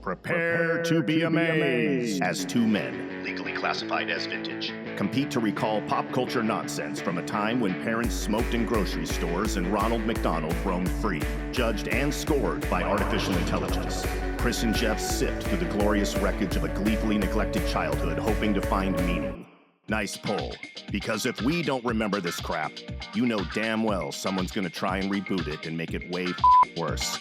Prepare to be amazed as two men, legally classified as vintage, compete to recall pop culture nonsense from a time when parents smoked in grocery stores and Ronald McDonald roamed free, judged and scored by artificial intelligence. Chris and Jeff sift through the glorious wreckage of a gleefully neglected childhood, hoping to find meaning. Nice pull, because if we don't remember this crap, you know damn well someone's gonna try and reboot it and make it way worse.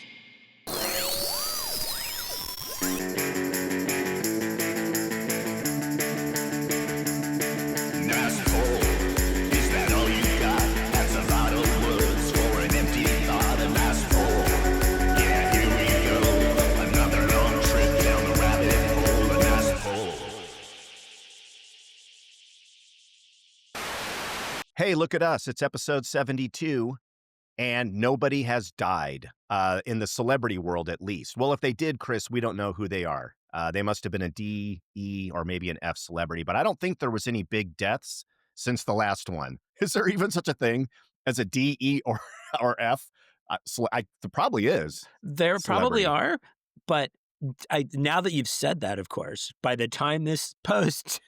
Hey, look at us. It's episode 72, and nobody has died in the celebrity world, at least. Well, if they did, Chris, we don't know who they are. They must have been a D, E, or maybe an F celebrity, but I don't think there was any big deaths since the last one. Is there even such a thing as a D, E, or F? There probably is. There probably are, but now that you've said that, of course, by the time this post...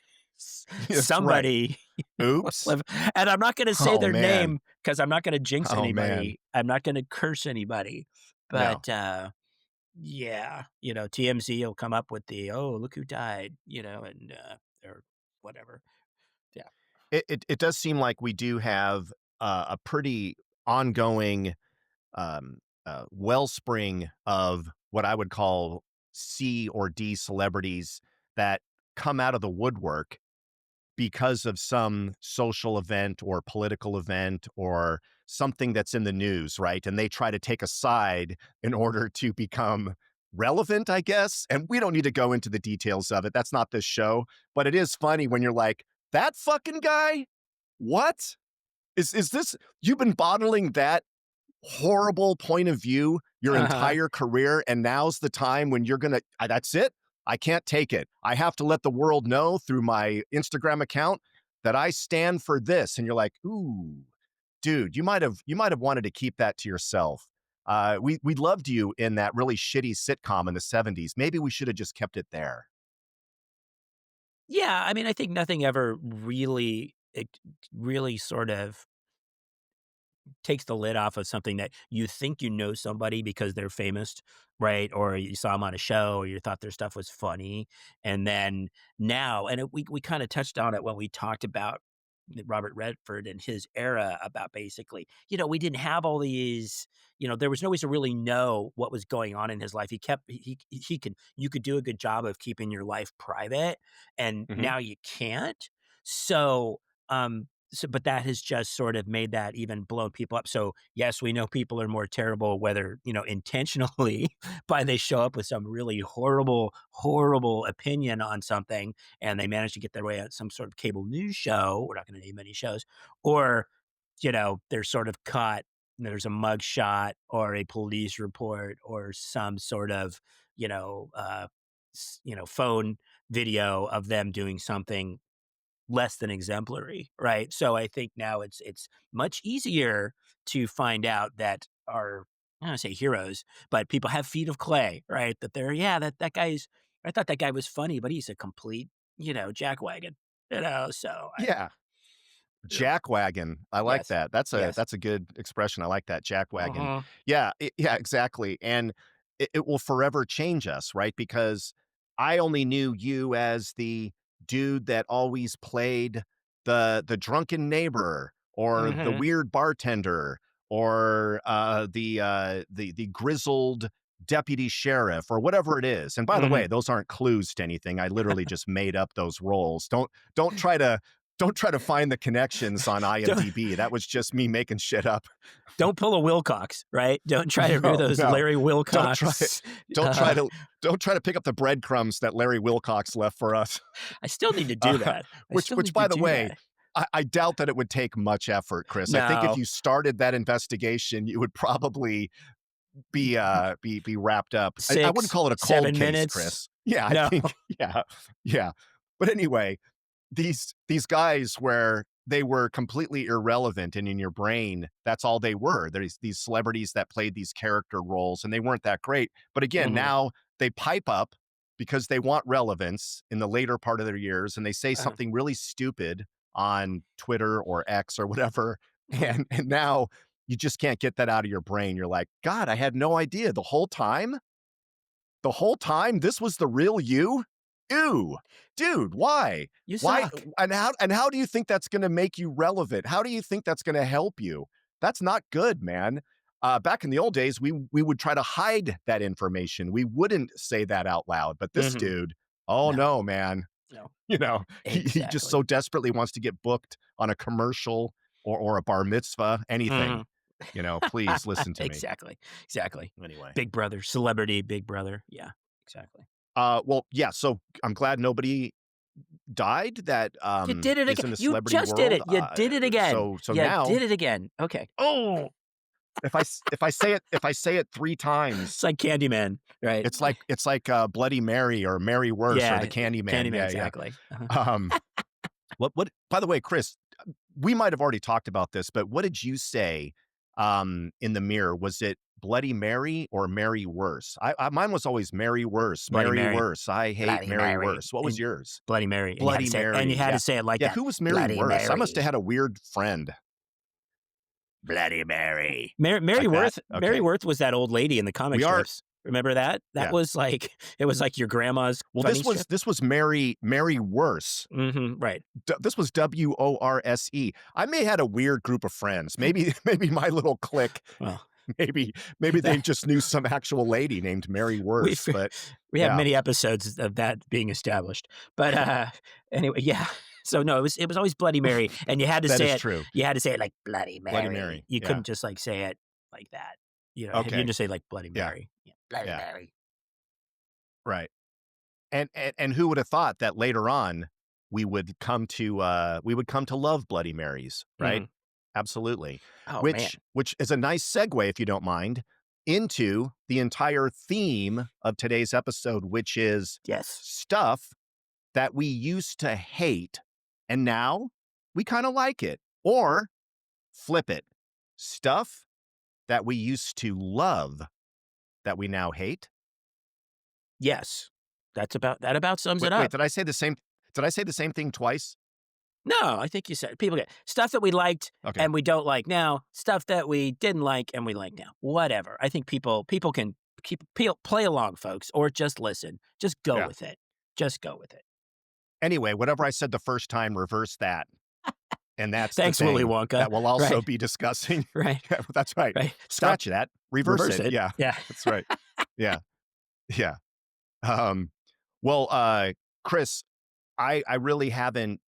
somebody oops and I'm not going to say their name because I'm not going to jinx anybody. Man. I'm not going to curse anybody, but yeah, TMZ will come up with the look who died, and or whatever. Yeah, it does seem like we do have a pretty ongoing wellspring of what I would call C or D celebrities that come out of the woodwork because of some social event or political event or something that's in the news, right? And they try to take a side in order to become relevant, I guess. And we don't need to go into the details of it. That's not this show. But it is funny when you're like, that fucking guy? What? Is this, you've been bottling that horrible point of view your entire career, and now's the time when you're gonna, that's it? I can't take it. I have to let the world know through my Instagram account that I stand for this. And you're like, ooh, dude, you might have wanted to keep that to yourself. We loved you in that really shitty sitcom in the 70s. Maybe we should have just kept it there. Yeah, I mean, I think nothing ever really sort of takes the lid off of something that you think somebody because they're famous, right? Or you saw them on a show, or you thought their stuff was funny. And then now, and we kind of touched on it when we talked about Robert Redford and his era, about basically, we didn't have all these, there was no way to really know what was going on in his life. You could do a good job of keeping your life private, and now you can't. But that has just sort of made that even blown people up. So yes, we know people are more terrible, whether, intentionally, by they show up with some really horrible, horrible opinion on something and they manage to get their way on some sort of cable news show. We're not going to name any shows, or, they're sort of caught. There's a mugshot or a police report or some sort of, phone video of them doing something less than exemplary, right? So I think now it's much easier to find out that our, I don't want to say heroes, but people have feet of clay, right? That they're, that guy's, I thought that guy was funny, but he's a complete, jackwagon, so. Jackwagon. I like that. That's a good expression. I like that, jackwagon. Yeah, exactly. And it will forever change us, right? Because I only knew you as the dude that always played the drunken neighbor or the weird bartender or the grizzled deputy sheriff or whatever it is. And by the way, those aren't clues to anything. I literally just made up those roles. Don't try to find the connections on IMDb. That was just me making shit up. Don't pull a Wilcox, right? Don't try to do those Larry Wilcox. Don't try to pick up the breadcrumbs that Larry Wilcox left for us. I still need to do that. Which by the way, I doubt that it would take much effort, Chris. No. I think if you started that investigation, you would probably be wrapped up. I wouldn't call it a cold 7 case, minutes. Chris. Yeah, I think. Yeah. But anyway, these guys where they were completely irrelevant, and in your brain, that's all they were. There's these celebrities that played these character roles, and they weren't that great. But again, now they pipe up because they want relevance in the later part of their years, and they say Uh-huh. something really stupid on Twitter or X or whatever, and now you just can't get that out of your brain. You're like, "God, I had no idea the whole time? The whole time this was the real you? Ew. Dude, why? You Why suck. and how do you think that's gonna make you relevant? How do you think that's gonna help you? That's not good, man." Back in the old days, we would try to hide that information. We wouldn't say that out loud, but this Mhm. dude, oh, No, no, man. no. You know, he just Exactly. so desperately wants to get booked on a commercial or a bar mitzvah, anything. Mhm. Please listen to me. Exactly, exactly. Anyway. Big Brother, celebrity Big Brother. Yeah, exactly. Well, yeah, so I'm glad nobody died that, You did it is again. in the You celebrity just did world. it. You did it again. So You now, did it again. Okay. oh, if I say it 3 It's times, like Candyman, right? it's like, Bloody Mary or Mary Worse or the Yeah, Candyman. Candyman, Yeah, yeah. exactly. Uh-huh. Um, what by the way, Chris, we might have already talked about this, but what did you say, in the mirror? Was it Bloody Mary or Mary Worse? Mine was always Mary Worse, Bloody Mary Mary. Worse. I hate Bloody Mary Mary. Worse. What was And yours? Bloody Mary, and Bloody you Mary. had to Yeah. say it like Yeah, that. who was Mary Bloody Worse? I must have Mary. had a weird friend. Bloody Mary. Like that? Mary Okay. Worth was that old lady in the comic We are strips. Remember that? That yeah. was like it was like your grandma's Well, funny strip. this was Mary Worse. Right. This was WORSE. I may had a weird group of friends. Maybe maybe my little clique, Well, maybe they that just knew some actual lady named Mary we've Worse, but we have yeah, many episodes of that being established. But, anyway, yeah. So, no, it was always Bloody Mary, and that is true. you had to say it like Bloody Bloody Mary. Mary. You Yeah. couldn't just, like, say it like that. You had Okay. to say, like, Bloody Yeah. Mary. Yeah, Bloody Yeah. Mary. Right. And who would have thought that later on we would come to love Bloody Marys, right? Mhm. Absolutely. Oh, man. Which is a nice segue, if you don't mind, into the entire theme of today's episode, which is Yes. stuff that we used to hate and now we kind of like it. Or flip it. Stuff that we used to love that we now hate. Yes. That about sums it Wait, up. did I say the same thing twice? No, I think you said people get stuff that we liked Okay. and we don't like now, stuff that we didn't like and we like now. Whatever. I think people can play along, folks, or just listen. Just go Yeah. with it. Just go with it. Anyway, whatever I said the first time, reverse that. And that's the Thanks, Willy thing Wonka. that we'll also Right. be discussing. Right. Yeah, that's right. Right. Stop. Scratch that. Reverse Reverse it. it. Yeah, Yeah. that's right. Yeah. Yeah. Um, well, Chris, I really haven't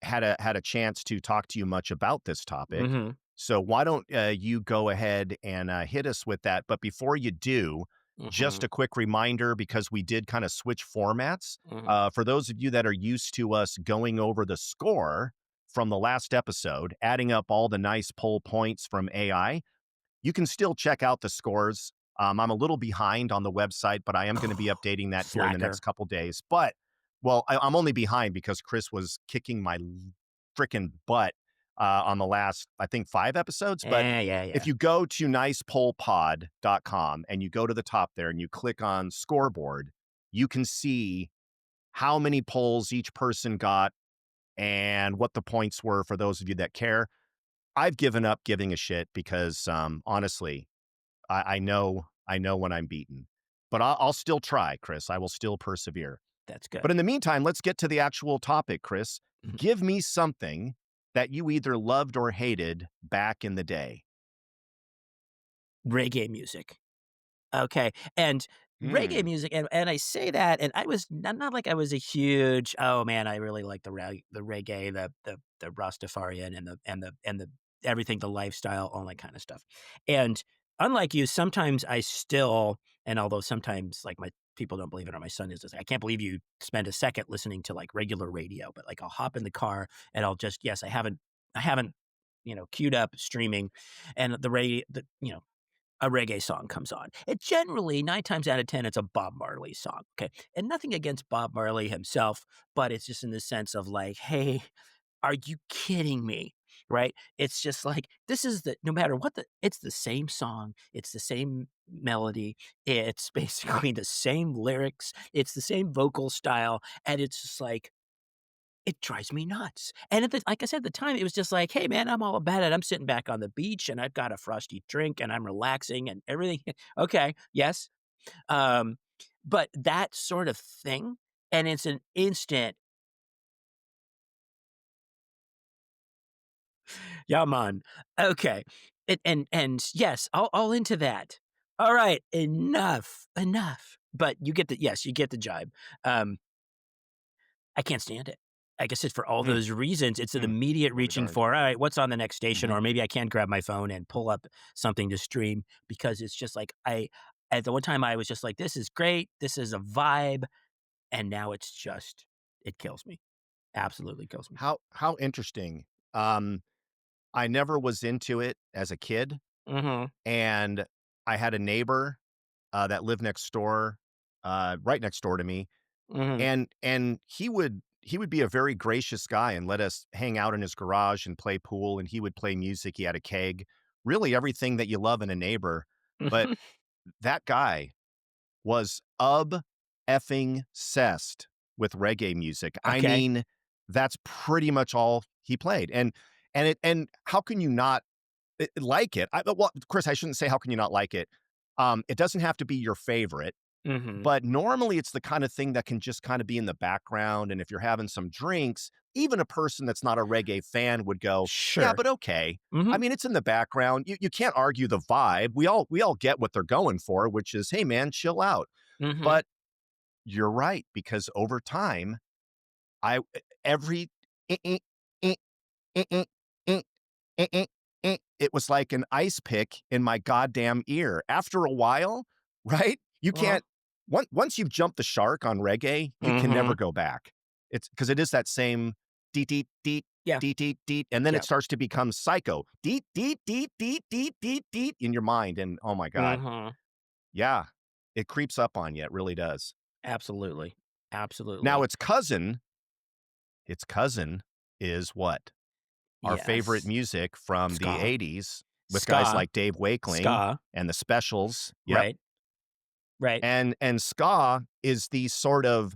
had a chance to talk to you much about this topic. Mhm. So why don't you go ahead and hit us with that? But before you do, just Mhm. a quick reminder because we did kind of switch formats. Mhm. For those of you that are used to us going over the score from the last episode, adding up all the nice poll points from AI, you can still check out the scores. I'm a little behind on the website, but I am going to be updating that here in the next Slacker. couple days. But, well, I'm only behind because Chris was kicking my freaking butt on the last, I think, 5 episodes. But Yeah, yeah, if yeah. you go to nicepollpod.com and you go to the top there and you click on scoreboard, you can see how many polls each person got and what the points were for those of you that care. I've given up giving a shit because honestly, I know when I'm beaten, but I'll still try, Chris. I will still persevere. That's good. But in the meantime, let's get to the actual topic, Chris. Mhm. Give me something that you either loved or hated back in the day. Reggae music. Okay, and reggae Hmm. music, and I say that, and I was not like I was a huge, "Oh, man, I really like the reggae, the Rastafarian, and the everything, the lifestyle, all that kinda stuff." And unlike you, sometimes I still and although sometimes, like, my people don't believe it, or my son is just, "I can't believe you spend a second listening to, like, regular radio," but, like, I'll hop in the car, and I'll just yes, I haven't, queued up streaming, and a reggae song comes on. It generally, 9 times out of 10, it's a Bob Marley song, okay? And nothing against Bob Marley himself, but it's just in the sense of like, "Hey, are you kidding me? right? It's just like, this is the no matter what it's the same song, it's the same melody, it's basically the same lyrics, it's the same vocal style, and it's just like, it drives me nuts. And like I said, at the time, it was just like, "Hey, man, I'm all about it. I'm sitting back on the beach, and I've got a frosty drink, and I'm relaxing, and everything." Okay, yes. Um, but that sort of thing, and it's an instant, "Yeah, man. Okay." And yes, all into that. "All right, enough, enough." But you get the yes, you get the jibe. Um, I can't stand it. Like I said, for all Mm, those reasons, it's an mm, immediate really reaching darn. for, "All right, what's on the next station?" Mhm. Or maybe I can grab my phone and pull up something to stream because it's just like at the one time, I was just like, "This is great. This is a vibe." And now it's just it kills me. Absolutely kills me. How interesting. Um, I never was into it as a kid, Mhm, and I had a neighbor, that lived next door, right next door to me, mhm, and he would be a very gracious guy and let us hang out in his garage and play pool, and he would play music. He had a keg, really everything that you love in a neighbor, but mhm. that guy was effing cessed with reggae music. I Okay. mean, that's pretty much all he played, and how can you not like it? Well, Chris, I shouldn't say how can you not like it. It doesn't have to be your favorite, Mhm. but normally it's the kind of thing that can just kind of be in the background, and if you're having some drinks, even a person that's not a reggae fan would go, "Yeah, Sure. but okay." I Mhm, mean, it's in the background. You can't argue the vibe. We all get what they're going for, which is, "Hey, man, chill out." mhm. But you're right, because over time, I every eh, eh, eh, eh, eh, eh, eh, eh, it was like an ice pick in my goddamn ear. After a while, right? You Uh-huh. can't once you've jumped the shark on reggae, you can never Mhm. go back. It's because it is that same deet deet deet Yeah, deet deet deet, and then it yeah. starts to become psycho deet deet deet deet deet deet deet in your mind, and oh my god, Mhm. yeah, it creeps up on you. It really does. Absolutely. Now Absolutely. its cousin is what? Our favorite Yes. music from the Ska. '80s with guys Ska. like Dave Wakeling Ska. and the Specials. Yep. Right. Right. And ska is the sort of,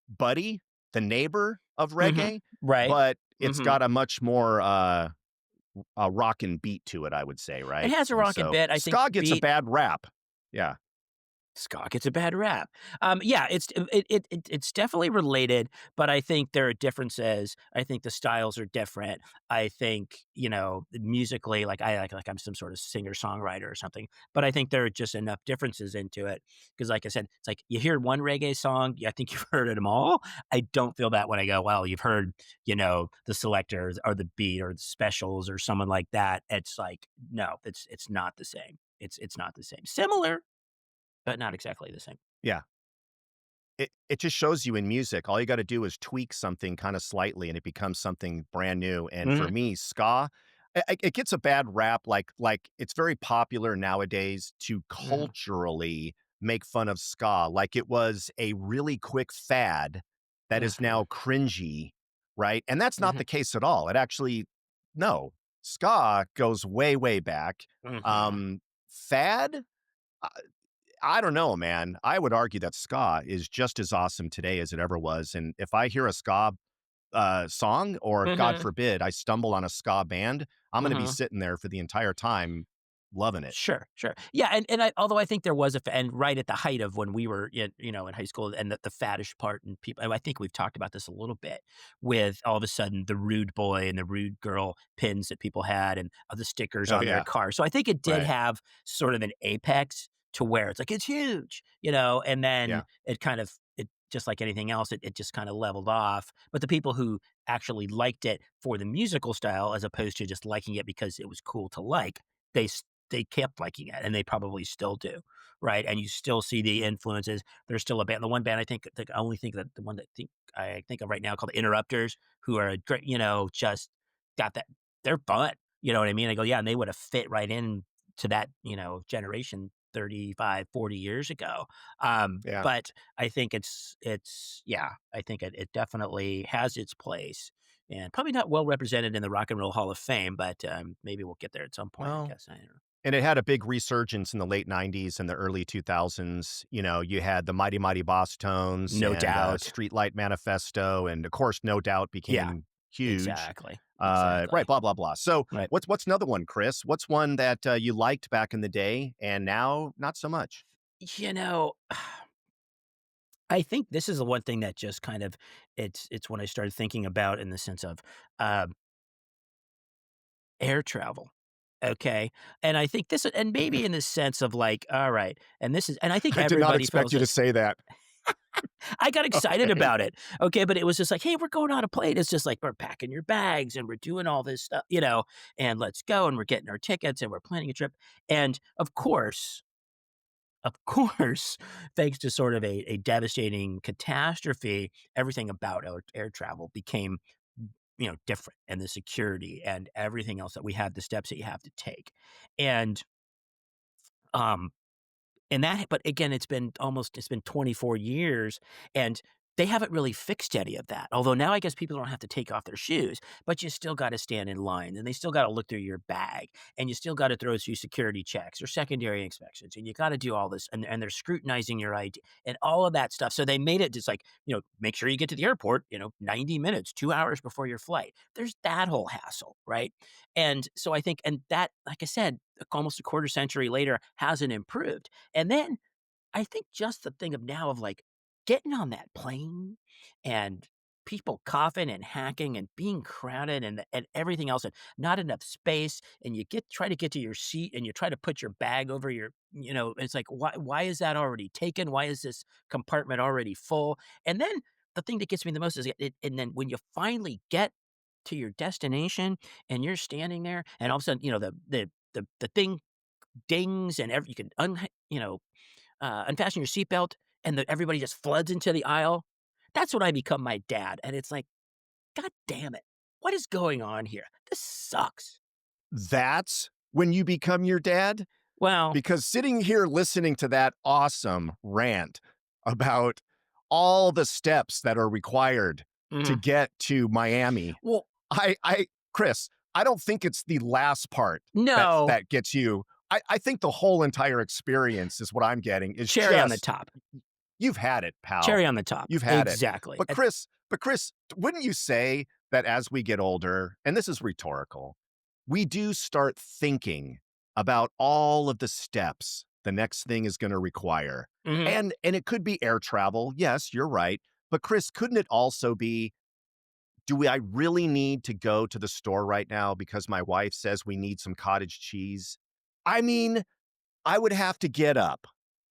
buddy, the neighbor of Mhm. reggae, Right. but it's Mhm. got a much more, a rockin' beat to it, I would say, It right? has a And rocket so bit. I think ska the gets a beat bad rap. Yeah. ska gets a bad rap. Yeah, it's definitely related, but I think there are differences. I think the styles are different. I think, musically, like I like I'm some sort of singer-songwriter or something, but I think there are just enough differences into it. Because, like I said, it's like you hear one reggae song, I think you've heard them all. I don't feel that when I go, "Well, you've heard, the Selectors or the Beat or the Specials or someone like that." It's like, no, it's not the same. It's not the same. Similar, but not exactly the same. Yeah. It just shows you in music, all you gotta do is tweak something kinda slightly, and it becomes something brand new, and for Mhm, me, ska, it gets a bad rap, like, it's very popular nowadays to mhm. culturally make fun of ska, like it was a really quick fad that is now Mhm, cringy, right? And that's not mhm, the case at all, it actually no, ska goes way, way back. mhm. Fad? I don't know, man. I would argue that ska is just as awesome today as it ever was. And if I hear a ska song, or God Mhm, forbid, I stumble on a ska band, I'm going to be mhm. sitting there for the entire time, loving it. Sure, sure. Yeah, and although I think there was and right at the height of when we were in high school, and the faddish part, and people, and I think we've talked about this a little bit, with all of a sudden the rude boy and the rude girl pins that people had, and the stickers Oh on their yeah, car. So I think it did right. have sort of an apex to where it's like, it's huge, and then Yeah. it just like anything else, it just kind of leveled off. But the people who actually liked it for the musical style, as opposed to just liking it because it was cool to like, they they kept liking it, and they probably still do, right? And you still see the influences. There's still a band. The one band I only think that the one that I think of right now, called Interrupters, who are a great, just got that. They're fun. You know what I mean? I go, yeah, and they would have fit right in to that, generation 35, 40 years ago. Yeah. But I think yeah, I think it definitely has its place and probably not well represented in the Rock and Roll Hall of Fame, but maybe we'll get there at some point, I Well, guess. I don't know. and it had a big resurgence in the late 90s and the early 2000s. You know, you had the Mighty Mighty Boss Tones No and doubt. Streetlight Manifesto, and of course, No Doubt Yeah, became huge. exactly. Right, Exactly. blah blah blah. So, Right. what's another one, Chris? What's one that you liked back in the day and now not so much? You know, I think this is the one thing that just kind of it's when I started thinking about in the sense of uh, air travel. Okay. And I think this and maybe in the sense of like, all right, and this is and I think I did not everybody expect feels you to this. say that. I got excited Okay. about it. Okay, but it was just like, hey, we're going on a plane. It's just like we're packing your bags and we're doing all this stuff, and let's go and we're getting our tickets and we're planning a trip. And of course, thanks to sort of a devastating catastrophe, everything about air travel became, different, and the security and everything else that we have, the steps that you have to take. And, um, but again, it's been 24 years and they haven't really fixed any of that. Although now I guess people don't have to take off their shoes, but you still got to stand in line and they still got to look through your bag and you still got to throw through security checks or secondary inspections and you got to do all this and they're scrutinizing your ID and all of that stuff. So they made it just like, make sure you get to the airport, 90 minutes, 2 hours before your flight. There's that whole hassle, right? And so I think, and that, like I said, almost a quarter century later hasn't improved. And then I think just the thing of now of like getting on that plane and people coughing and hacking and being crowded and everything else and not enough space and you try to get to your seat and you try to put your bag over it's like why is that already taken? Why is this compartment already full? And then the thing that gets me the most is and then when you finally get to your destination and you're standing there and all of a sudden the thing dings and you can unfasten your seatbelt and everybody just floods into the aisle. That's when I become my dad. And it's like, God damn it. What is going on here? This sucks. That's when you become your dad? Well, Because sitting here listening to that awesome rant about all the steps that are required to mhm. get to Miami, Well, Chris, I don't think it's the last part no, that gets you. I think the whole entire experience is what I'm getting is cherry on the just top. you've had it, pal. Cherry on the top. You've had it. Exactly. But Chris, wouldn't you say that as we get older, and this is rhetorical, we do start thinking about all of the steps the next thing is going to require. Mhm. And it could be air travel. Yes, you're right. But Chris, couldn't it also be, I really need to go to the store right now because my wife says we need some cottage cheese? I mean, I would have to get up.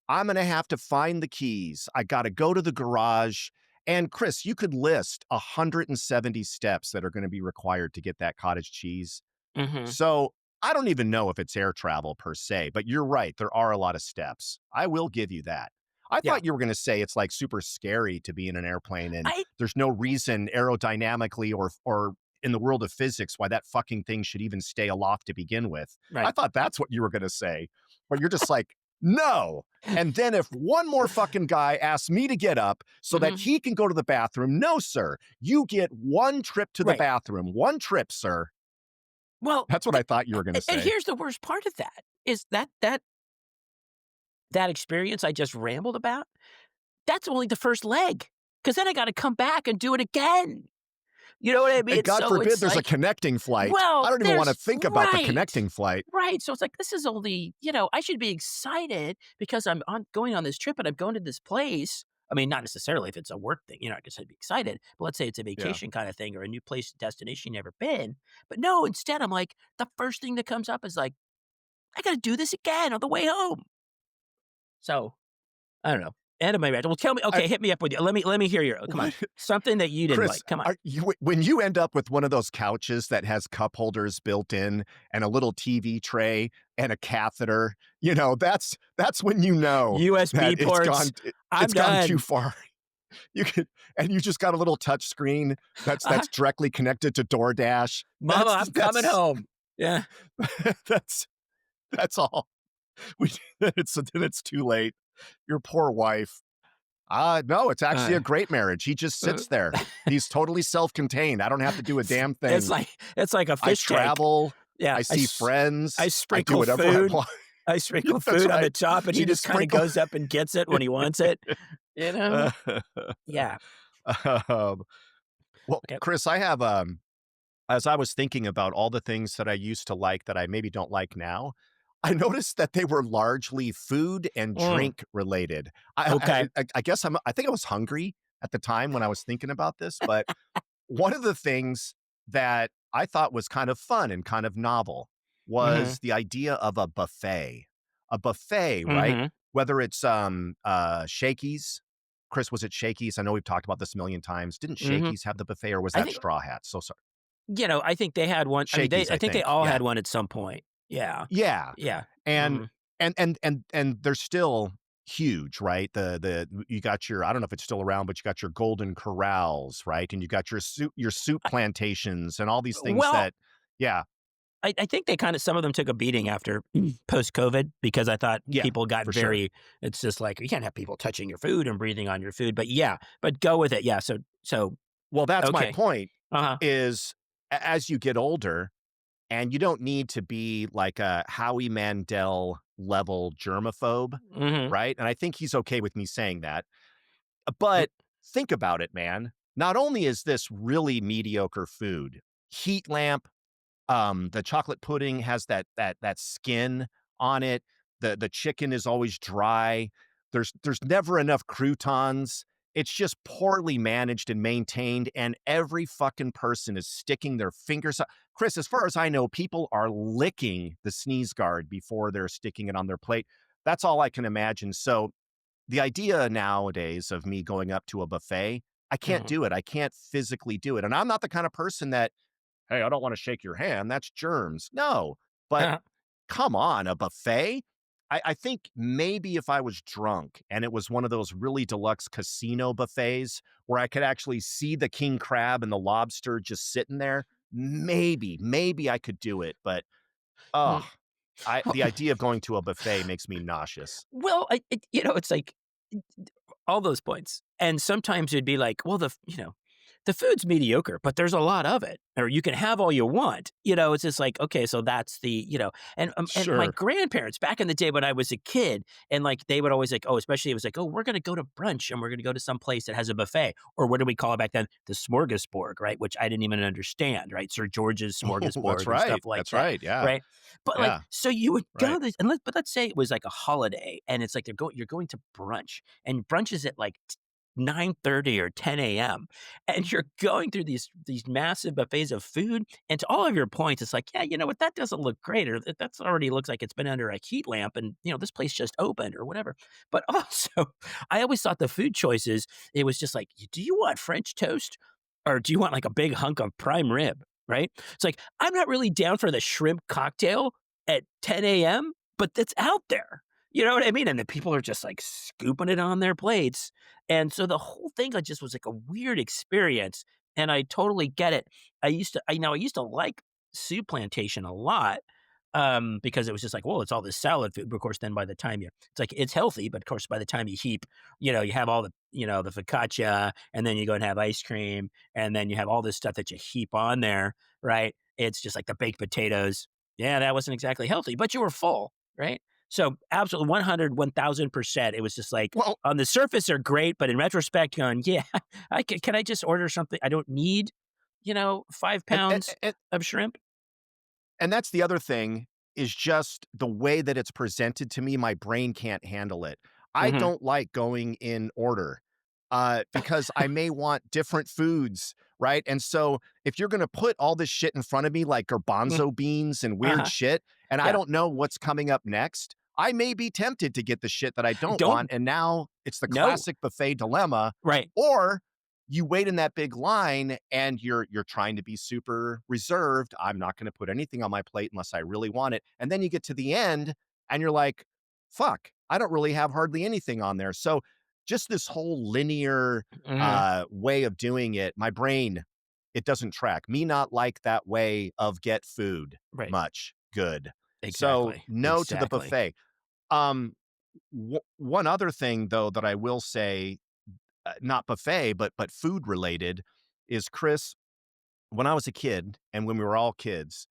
I'm going to have to find the keys. I got to go to the garage. And Chris, you could list 170 steps that are going to be required to get that cottage cheese. Mhm. So I don't even know if it's air travel per se, but you're right. There are a lot of steps. I will give you that. I Yeah. thought you were going to say it's like super scary to be in an airplane and I there's no reason aerodynamically or in the world of physics why that fucking thing should even stay aloft to begin with. I right. thought that's what you were going to say, but you're just like, no. And then if one more fucking guy asks me to get up so that Mhm. he can go to the bathroom, no, sir, you get one trip to the Right. bathroom, one trip, sir. Well, That's what I thought you were going to and say. here's the worst part of that is that experience I just rambled about. That's only the first leg, because then I gotta come back and do it again. You know what I mean? And God So forbid it's there's a like, connecting flight. I well, don't even want to there's think about the right, connecting flight. right. So it's like, this is only I should be excited because I'm going on this trip and I'm going to this place. I mean, not necessarily if it's a work thing, I guess I'd be excited. But let's say it's a Yeah. vacation kind of thing or a new place, destination you've never been. But no, instead, I'm like, the first thing that comes up is like, I gotta do this again on the way home. So I don't know. End of my rant. Well, tell me. I, Okay, hit me up with you. Let me hear your. Come on, what, something that you didn't Chris, like. Come on. when you end up with one of those couches that has cup holders built in and a little TV tray and a catheter, that's when you know that USB ports. I'm it's gone too done. far. And you just got a little touch screen Uh, that's directly connected to DoorDash. Mama, I'm coming home. Yeah. That's that's all. We it's too late. Your poor wife. No, it's actually Uh, a great marriage. He just uh, sits there. He's totally self-contained. I don't have to do a damn it's thing. like it's like a I fish tank. travel, Yeah, I see I friends, I do sprinkle whatever I food want. I Yeah, sprinkle that's food on the right. top, and he She just just kinda sprinkle goes up and gets it when he wants it, you know? Yeah. um, well, Okay. Chris, I have, as I was thinking about all the things that I used to like that I maybe don't like now, I noticed that they were largely food and Mm, drink related. okay. I guess I think I was hungry at the time when I was thinking about this, but one of the things that I thought was kind of fun and kind of novel Mhm, was the idea of a buffet. A buffet, right? mhm. Whether it's, Shakey's. Chris, was it Shakey's? I know we've talked about this a million times. Didn't Mhm. Shakey's have the buffet or was I that think, Straw Hat? So sorry. I think they had one. I mean, Shakey's, I I think they think. all Yeah. had one at some point. Yeah. Yeah. Yeah. And Mhm. and they're still huge, right? You got your I don't know if it's still around, but you got your Golden Corrals, right? And you got your soup I plantations and all these things well, that yeah, I think they kinda some of them took a beating after post-COVID because I thought yeah, people got for sure. very it's just like, you can't have people touching your food and breathing on your food, but yeah, but go with it, yeah, so Well, that's my okay. point Uh-huh. is as you get older and you don't need to be like a Howie Mandel level germaphobe, Mhm. right? And I think he's okay with me saying that. Mm, But think about it, man. Not only is this really mediocre food, heat lamp, the chocolate pudding has that skin on it. The chicken is always dry. There's never enough croutons. It's just poorly managed and maintained, and every fucking person is sticking their fingers up. Chris, as far as I know, people are licking the sneeze guard before they're sticking it on their plate. That's all I can imagine. So the idea nowadays of me going up to a buffet, I can't mhm. do it. I can't physically do it. And I'm not the kind of person that, hey, I don't want to shake your hand. That's germs. No, but Uh-huh. come on, a buffet? I think maybe if I was drunk and it was one of those really deluxe casino buffets where I could actually see the king crab and the lobster just sitting there, maybe I could do it. But oh, Mm. the idea of going to a buffet makes me nauseous. Well, it's like all those points. And sometimes it'd be like, well, the food's mediocre, but there's a lot of it, or you can have all you want. It's just like, okay, so that's and my Sure. grandparents back in the day when I was a kid, and like they would always like, oh, especially it was like, oh, we're gonna go to brunch and we're gonna go to some place that has a buffet, or what do we call it back then? The smorgasbord, right? Which I didn't even understand, right? Sir George's Oh, that's smorgasbord and stuff right. like That's that, right. Yeah. right? But like, Yeah. so you would go Right. this, but let's say it was like a holiday, and it's like you're going to brunch, and brunch is at like 9:30 or 10 a.m. and you're going through these massive buffets of food. And to all of your points, it's like, yeah, you know what, that doesn't look great, or that's already looks like it's been under a heat lamp, and this place just opened or whatever. But also, I always thought the food choices, it was just like, do you want French toast or do you want like a big hunk of prime rib? Right? It's like I'm not really down for the shrimp cocktail at 10 a.m., but that's out there. You know what I mean? And the people are just like scooping it on their plates. And so the whole thing, just was like a weird experience. And I totally get it. I used to like soup plantation a lot. Because it was just like, well, it's all this salad food. But of course, then by the time it's like, it's healthy, but of course, by the time you heap, you have all the focaccia, and then you go and have ice cream, and then you have all this stuff that you heap on there, right? It's just like the baked potatoes. Yeah, that wasn't exactly healthy, but you were full, right? So absolutely 100, 1000%. It was just like Well, on the surface they're great, but in retrospect, going, yeah, can I just order something? I don't need, 5 and pounds of shrimp. and that's the other thing is just the way that it's presented to me, my brain can't handle it. I Hmm. don't like going in order, because I may want different foods, right? And so if you're gonna put all this shit in front of me, like garbanzo beans and weird Uh-huh. shit, and I Yeah. don't know what's coming up next, I may be tempted to get the shit that I don't want, Don't and now it's the no. classic buffet dilemma, Right. or you wait in that big line and you're trying to be super reserved. I'm not going to put anything on my plate unless I really want it. And then you get to the end and you're like, fuck, I don't really have hardly anything on there. So just this whole linear Hmm. way of doing it, my brain, it doesn't track. Me not like that way of get food Right. much good. So Exactly. no to the Exactly. buffet. Um, one other thing though that I will say, not buffet, but food related, is Chris. When I was a kid, and when we were all kids,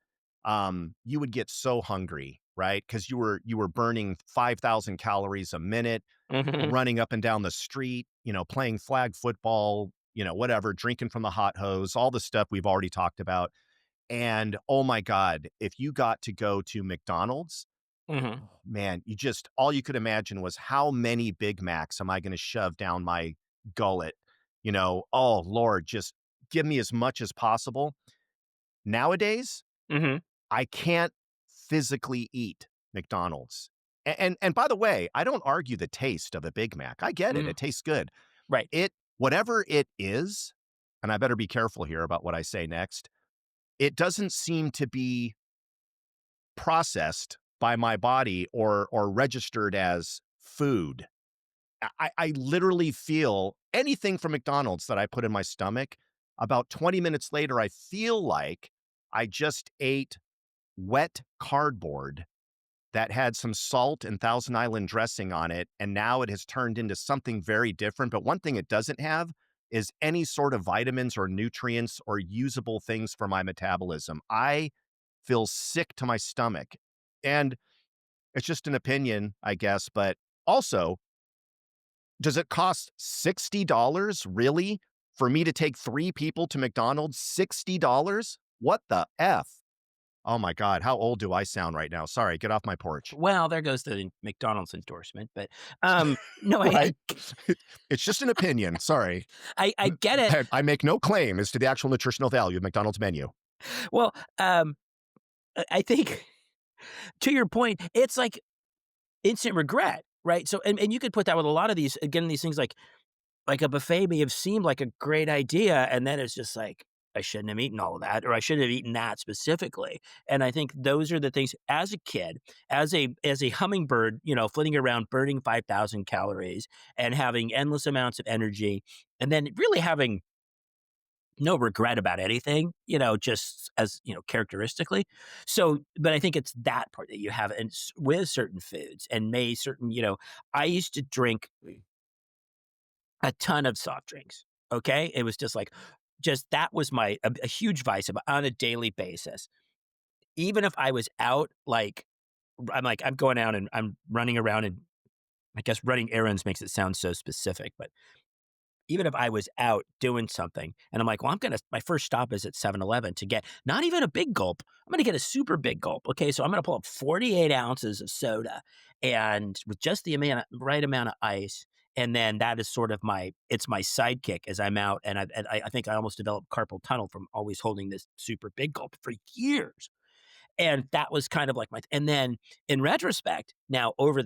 you would get so hungry, right? Because you were burning 5,000 calories a minute, Mhm, running up and down the street, playing flag football, whatever, drinking from the hot hose, all the stuff we've already talked about. And oh my God, if you got to go to McDonald's, mhm, man, all you could imagine was how many Big Macs am I going to shove down my gullet? Oh Lord, just give me as much as possible. Nowadays, mhm, I can't physically eat McDonald's. And by the way, I don't argue the taste of a Big Mac. I get it. mhm, It tastes good. right, Whatever it is, and I better be careful here about what I say next, it doesn't seem to be processed by my body or registered as food. I literally feel anything from McDonald's that I put in my stomach, about 20 minutes later, I feel like I just ate wet cardboard that had some salt and Thousand Island dressing on it, and now it has turned into something very different. But one thing it doesn't have is any sort of vitamins or nutrients or usable things for my metabolism. I feel sick to my stomach. And it's just an opinion, I guess. But also, does it cost $60 really for me to take 3 people to McDonald's? $60? What the F? Oh my God, how old do I sound right now? Sorry, get off my porch. well, there goes the McDonald's endorsement, but, no, Right? It's just an opinion, sorry. I get it. I make no claim as to the actual nutritional value of McDonald's menu. Well, I think to your point, it's like instant regret, right? So and you could put that with a lot of these again, these things like a buffet may have seemed like a great idea, and then it's just like, I shouldn't have eaten all of that, or I shouldn't have eaten that specifically. And I think those are the things as a kid, as a hummingbird, flitting around burning 5,000 calories and having endless amounts of energy, and then really having no regret about anything, just as, characteristically. So, but I think it's that part that you have and with certain foods and may certain, I used to drink a ton of soft drinks. Okay. It was just like, just that was a huge vice on a daily basis. Even if I was out, I'm going out and I'm running around and I guess running errands makes it sound so specific, but even if I was out doing something and I'm like, well, my first stop is at 7-Eleven to get not even a big gulp. I'm going to get a super big gulp. Okay. So I'm going to pull up 48 ounces of soda and with just the right amount of ice. And then that is sort of it's my sidekick as I'm out. And I think I almost developed carpal tunnel from always holding this super big gulp for years. And that was kind of like and then in retrospect, now over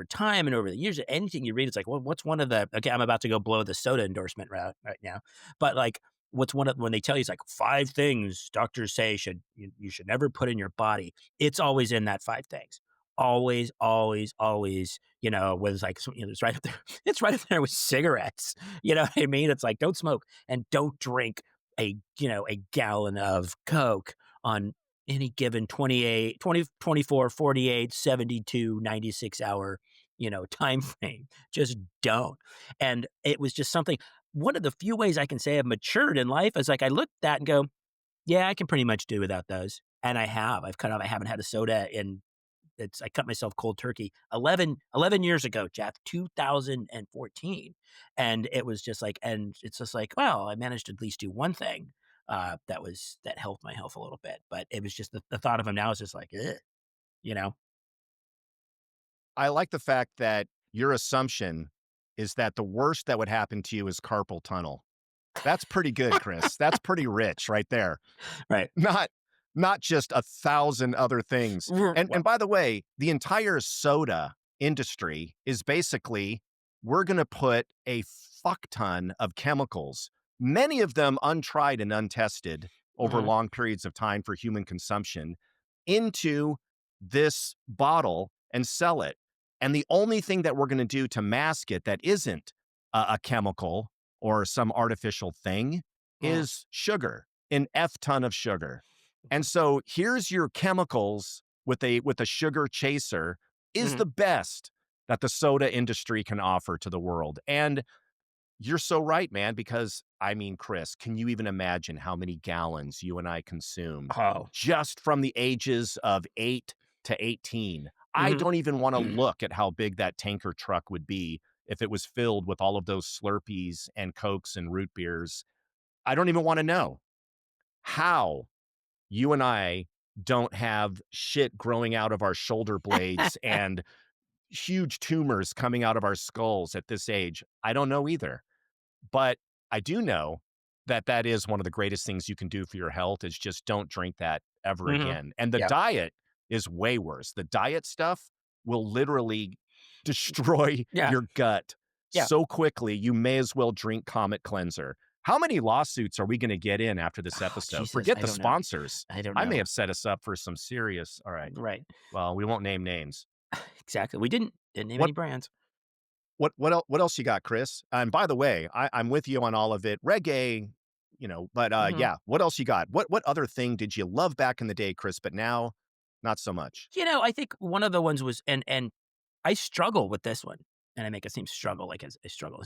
time and over the years, anything you read, it's like, well, what's one of the okay, I'm about to go blow the soda endorsement route right now. But like what's one of when they tell you it's like 5 things doctors say you should never put in your body, it's always in that 5 things. Always, always, always, was like it's right up there. It's right up there with cigarettes. You know what I mean? It's like don't smoke and don't drink a gallon of Coke on any given 28, 20, 24, 48, 72, 96 hour, time frame. Just don't. And it was just something one of the few ways I can say I've matured in life is like I look at that and go, yeah, I can pretty much do without those. And I have. I haven't had a soda in I cut myself cold turkey 11 years ago, Jeff, 2014. And it was just like, and it's just like, well, I managed to at least do one thing that helped my health a little bit. But it was just the thought of him now is just like, ugh, you know? I like the fact that your assumption is that the worst that would happen to you is carpal tunnel. That's pretty good, Chris. That's pretty rich right there. Right. Not not just 1,000 other things. And Well, by the way, the entire soda industry is basically, we're gonna put a fuck ton of chemicals, many of them untried and untested over mhm, long periods of time for human consumption, into this bottle and sell it. And the only thing that we're gonna do to mask it that isn't a chemical or some artificial thing mm, is sugar, an F ton of sugar. And so here's your chemicals with a sugar chaser is Mhm. the best that the soda industry can offer to the world. And you're so right, man, because I mean, Chris, can you even imagine how many gallons you and I consumed Oh. just from the ages of 8 to 18? I Mhm. don't even want to look at how big that tanker truck would be if it was filled with all of those Slurpees and Cokes and root beers. I don't even want to know how you and I don't have shit growing out of our shoulder blades and huge tumors coming out of our skulls at this age. I don't know either. But I do know that that is one of the greatest things you can do for your health is just don't drink that ever Mhm. again. And the Yep. diet is way worse. The diet stuff will literally destroy Yeah. your gut Yeah. so quickly, you may as well drink Comet Cleanser. How many lawsuits are we going to get in after this Oh, episode? Jesus, Forget I the don't know. sponsors. I don't I may know. have set us up for some serious. All right. Right. Well, we won't name names. Exactly. We didn't name any What brands. what else you got, Chris? And by the way, I'm with you on all of it. Reggae, but Mhm. yeah, what else you got? What other thing did you love back in the day, Chris, but now not so much? I think one of the ones was and I struggle with this one, and I make it seem struggle like as a struggle.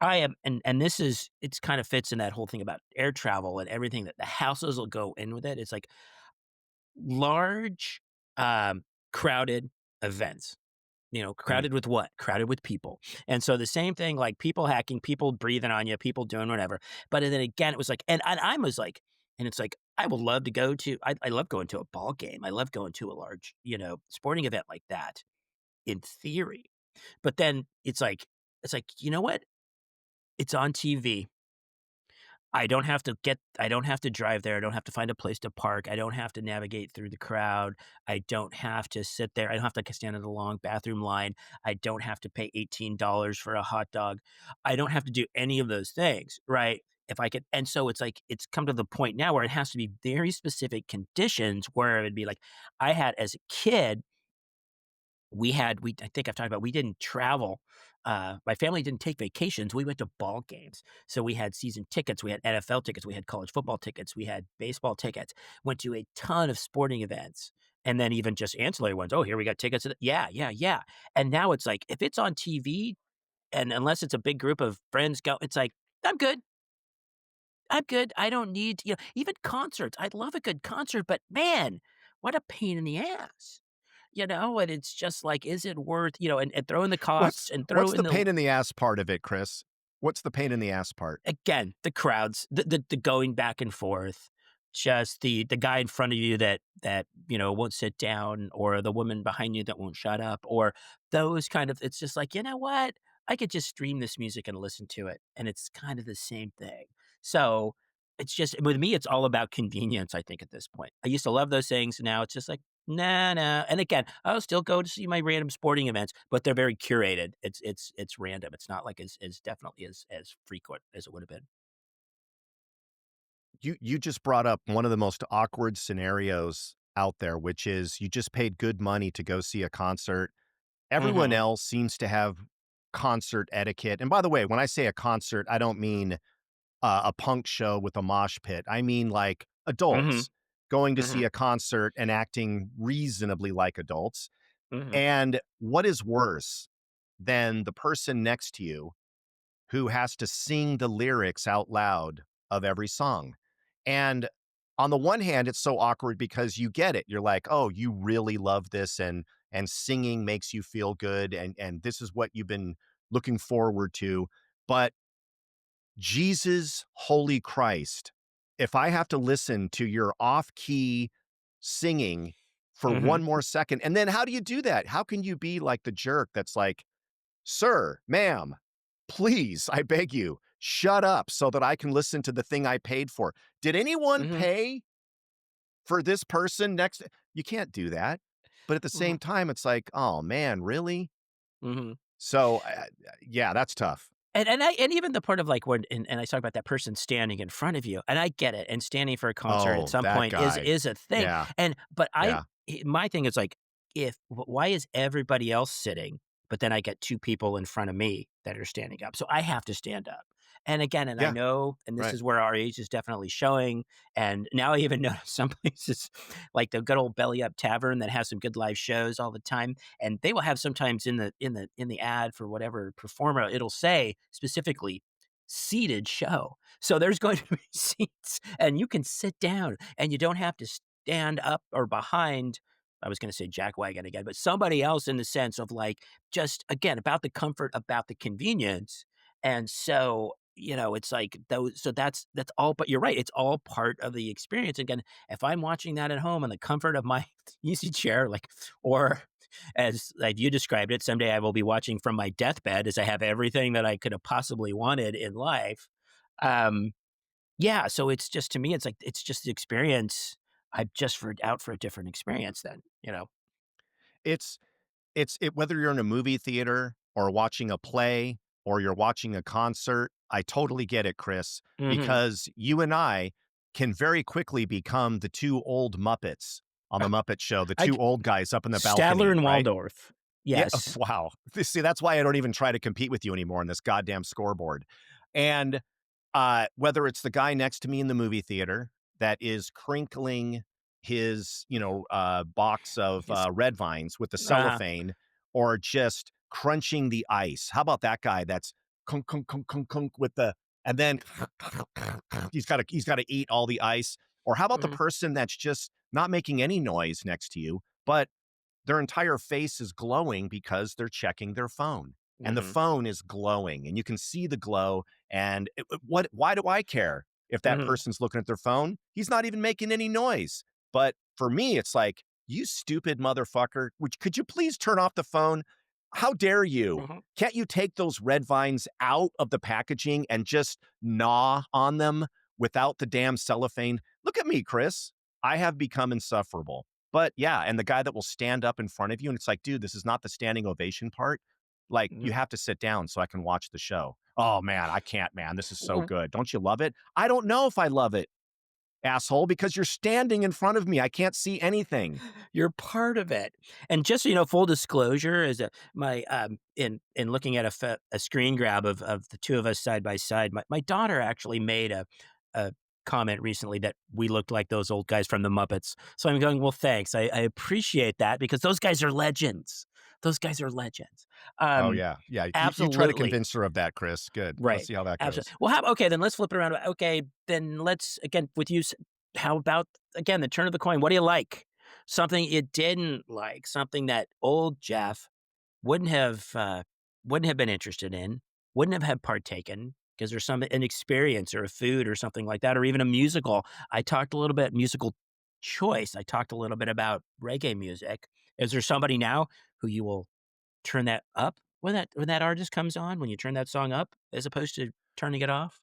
I am and this is it's kind of fits in that whole thing about air travel and everything that the houses will go in with it. It's like large, crowded events. Mm. Crowded with what? Crowded with people. And so the same thing, like people hacking, people breathing on you, people doing whatever. But then again, it was like, and I was like, and it's like, I would love to go to, I love going to a ball game. I love going to a large, sporting event like that in theory. But then it's like, you know what? It's on TV. I don't have to drive there, I don't have to find a place to park, I don't have to navigate through the crowd, I don't have to sit there, I don't have to stand in a long bathroom line, I don't have to pay $18 for a hot dog, I don't have to do any of those things, right? If I could and so it's like, it's come to the point now where it has to be very specific conditions where it'd be like, I had as a kid we I think I've talked about we didn't travel. My family didn't take vacations. We went to ball games. So we had season tickets, we had NFL tickets, we had college football tickets, we had baseball tickets. Went to a ton of sporting events, and then even just ancillary ones. Oh, here we got tickets. Yeah, yeah, yeah. And now it's like if it's on TV, and unless it's a big group of friends go, it's like I'm good. I'm good. I don't need even concerts. I love a good concert, but man, what a pain in the ass. And it's just like, is it worth, and throw in the costs and throw What's in the the pain in the ass part of it, Chris? What's the pain in the ass part? again, the crowds, the going back and forth, just the guy in front of you that won't sit down, or the woman behind you that won't shut up, or those kind of it's just like, you know what? I could just stream this music and listen to it, and it's kind of the same thing. So, it's just with me, it's all about convenience, I think, at this point. I used to love those things, now it's just like, "Nah, nah," and again, I'll still go to see my random sporting events, but they're very curated. It's random. It's not like as definitely as frequent as it would have been. You just brought up one of the most awkward scenarios out there, which is you just paid good money to go see a concert. Everyone Mhm. else seems to have concert etiquette. And by the way, when I say a concert, I don't mean a punk show with a mosh pit. I mean like Mhm. adults going to see Mhm. a concert and acting reasonably like adults. Mhm. And what is worse than the person next to you who has to sing the lyrics out loud of every song? And on the one hand, it's so awkward because you get it. You're like, "Oh, you really love this and singing makes you feel good and this is what you've been looking forward to." But Jesus, holy Christ, if I have to listen to your off-key singing for Mhm. one more second, and then how do you do that? How can you be like the jerk that's like, "Sir, ma'am, please, I beg you, shut up so that I can listen to the thing I paid for. Did anyone Mhm. pay for this person next?" You can't do that. But at the Mhm. same time, it's like, "Oh, man, really?" Mhm. So, yeah, that's tough. And even the part of, like, when and I talk about that person standing in front of you, and I get it, and standing for a concert at Oh, some that point is guy. is a thing, Yeah, but yeah. my thing is, like, why is everybody else sitting, but then I get 2 people in front of me that are standing up, so I have to stand up, And again, and I Yeah, know, and this right. is where our age is definitely showing, and now I even notice some places, like the good old Belly Up Tavern that has some good live shows all the time, and they will have sometimes in the ad for whatever performer, it'll say specifically, "Seated show." So there's going to be seats, and you can sit down, and you don't have to stand up or behind, I was gonna say jackwagon again, but somebody else, in the sense of, like, just, again, about the comfort, about the convenience, and so, it's like those, so that's all, but you're right, it's all part of the experience. Again, if I'm watching that at home in the comfort of my easy chair, like, or as like you described it, someday I will be watching from my deathbed as I have everything that I could have possibly wanted in life. Um, yeah, so it's just, to me, it's like, it's just the experience. I'm just out for a different experience then. It's whether you're in a movie theater or watching a play or you're watching a concert, I totally get it, Chris, Mhm. because you and I can very quickly become the 2 old Muppets on the Muppet Show, the I 2 old guys up in the Statler balcony, and right? Waldorf. Yeah, Yes. wow. See, that's why I don't even try to compete with you anymore on this goddamn scoreboard. And whether it's the guy next to me in the movie theater that is crinkling his, box of Yes. red vines with the Uh-huh. cellophane, or just crunching the ice. How about that guy that's kunk kunk kunk kunk kunk with the, and then he's got to eat all the ice. Or how about the Mhm. person that's just not making any noise next to you, but their entire face is glowing because they're checking their phone, and the Mhm. phone is glowing and you can see the glow. And why do I care if that Mhm. person's looking at their phone? He's not even making any noise. But for me, it's like, you stupid motherfucker, which, could you please turn off the phone? How dare you? Mhm. Can't you take those red vines out of the packaging and just gnaw on them without the damn cellophane? Look at me, Chris. I have become insufferable. But yeah, and the guy that will stand up in front of you, and it's like, dude, this is not the standing ovation part. Like, you Mhm. have to sit down so I can watch the show. Oh man, I can't, man. This is so Mhm. good. Don't you love it? I don't know if I love it, asshole, because you're standing in front of me. I can't see anything. You're part of it. And just so you know, full disclosure is that my, in looking at a screen grab of the 2 of us side by side, my daughter actually made a comment recently that we looked like those old guys from the Muppets. So I'm going, "Well, thanks. I appreciate that, because those guys are legends. Those guys are legends." Oh Um, yeah. Yeah. You try to absolutely. convince her of that, Chris. Good. Let's Right. see how that Absolutely. goes. Well, how okay, then let's flip it around. Okay, then let's, again, with you, how about, again, the turn of the coin? What do you like? Something you didn't like, something that old Jeff wouldn't have uh, wouldn't have been interested in, wouldn't have had partaken, because there's an experience or a food or something like that, or even a musical. I talked a little bit musical choice. I talked a little bit about reggae music. Is there somebody now who you will turn that up when that artist comes on, when you turn that song up as opposed to turning it off?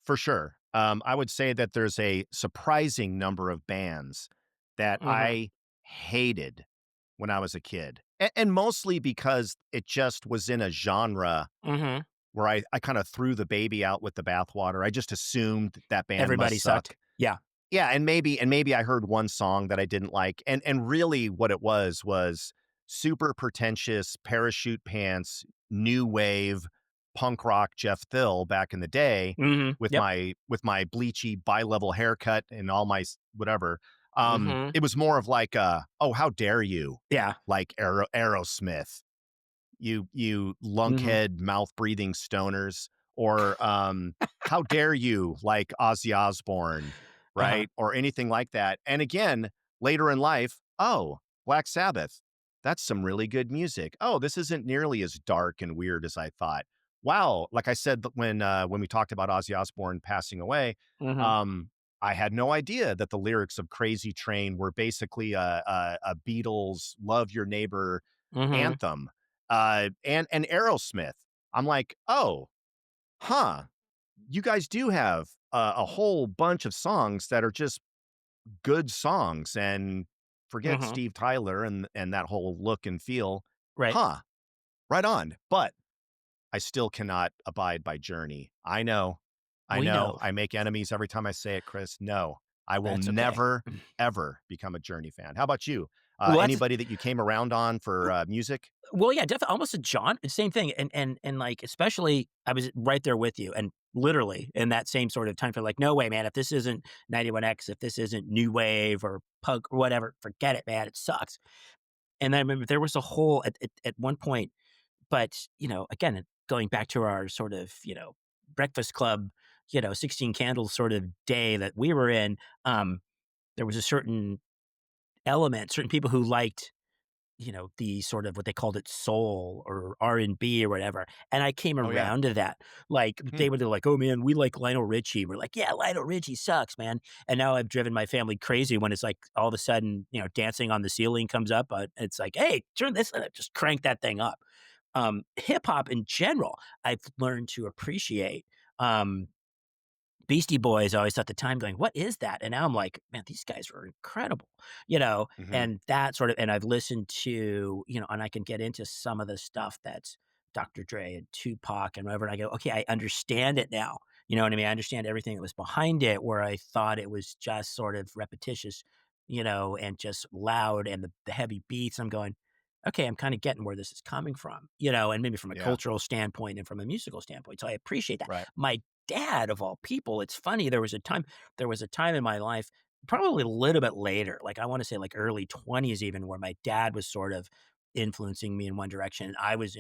For sure. I would say that there's a surprising number of bands that Mhm, I hated when I was a kid, and mostly because it just was in a genre mhm. where I kinda threw the baby out with the bathwater. I just assumed that band Everybody must sucked. suck. Yeah. Yeah, and maybe I heard one song that I didn't like, and really what it was super pretentious parachute pants, new wave, punk rock Jeff Thill back in the day Mhm. with Yep. my bleachy bi-level haircut and all my whatever. Mhm. It was more of like, "Oh, how dare you?" Yeah. Like Aerosmith. You Mhm. lunkhead mouth breathing stoners. Or how dare you, like Ozzy Osbourne, Uh-huh. right? Or anything like that. And again, later in life, oh, Black Sabbath, that's some really good music. Oh, this isn't nearly as dark and weird as I thought. Wow, like I said, when we talked about Ozzy Osbourne passing away, Mhm. um I had no idea that the lyrics of Crazy Train were basically a Beatles love your neighbor Mhm. anthem. And Aerosmith. I'm like, "Oh, huh, you guys do have a whole bunch of songs that are just good songs, and forget Mhm. Steve Tyler and that whole look and feel. Right. Huh, right on." But I still cannot abide by Journey. I We know, know. I make enemies every time I say it, Chris. No, I will That's okay. never, ever become a Journey fan. How about you? Well, that's Anybody that you came around on for, music? well, yeah, definitely almost a John, same thing, and, like, especially, I was right there with you, and literally in that same sort of time for like, no way, man. If this isn't 91X, if this isn't new wave or punk or whatever, forget it, man. It sucks. And I remember there was a whole at one point, but again, going back to our sort of Breakfast Club, 16 Candles sort of day that we were in. There was a certain element, certain people who liked the sort of what they called it soul or R&B or whatever. And I came Oh, yeah. around to that. Like Hmm. they were like, "Oh man, we like Lionel Richie." We're like, "Yeah, Lionel Richie sucks, man." And now I've driven my family crazy when it's like all of a sudden, dancing on the ceiling comes up. It's like, "Hey, turn this just crank that thing up." Hip hop in general, I've learned to appreciate. Um Beastie Boys, I always thought at the time going, "What is that?" And now I'm like, "Man, these guys were incredible," Hmm. and that sort of and I've listened to, and I can get into some of the stuff that's Dr. Dre and Tupac and whatever, and I go, "Okay, I understand it now." You know what I mean? I understand everything that was behind it where I thought it was just sort of repetitious, and just loud and the heavy beats. I'm going, "Okay, I'm kinda getting where this is coming from," and maybe from a Yeah. cultural standpoint and from a musical standpoint, so I appreciate that. Right. My dad of all people, it's funny, there was a time in my life, probably a little bit later, like, I wanna say, like, early 20s even, where my dad was sort of influencing me in one direction, and I was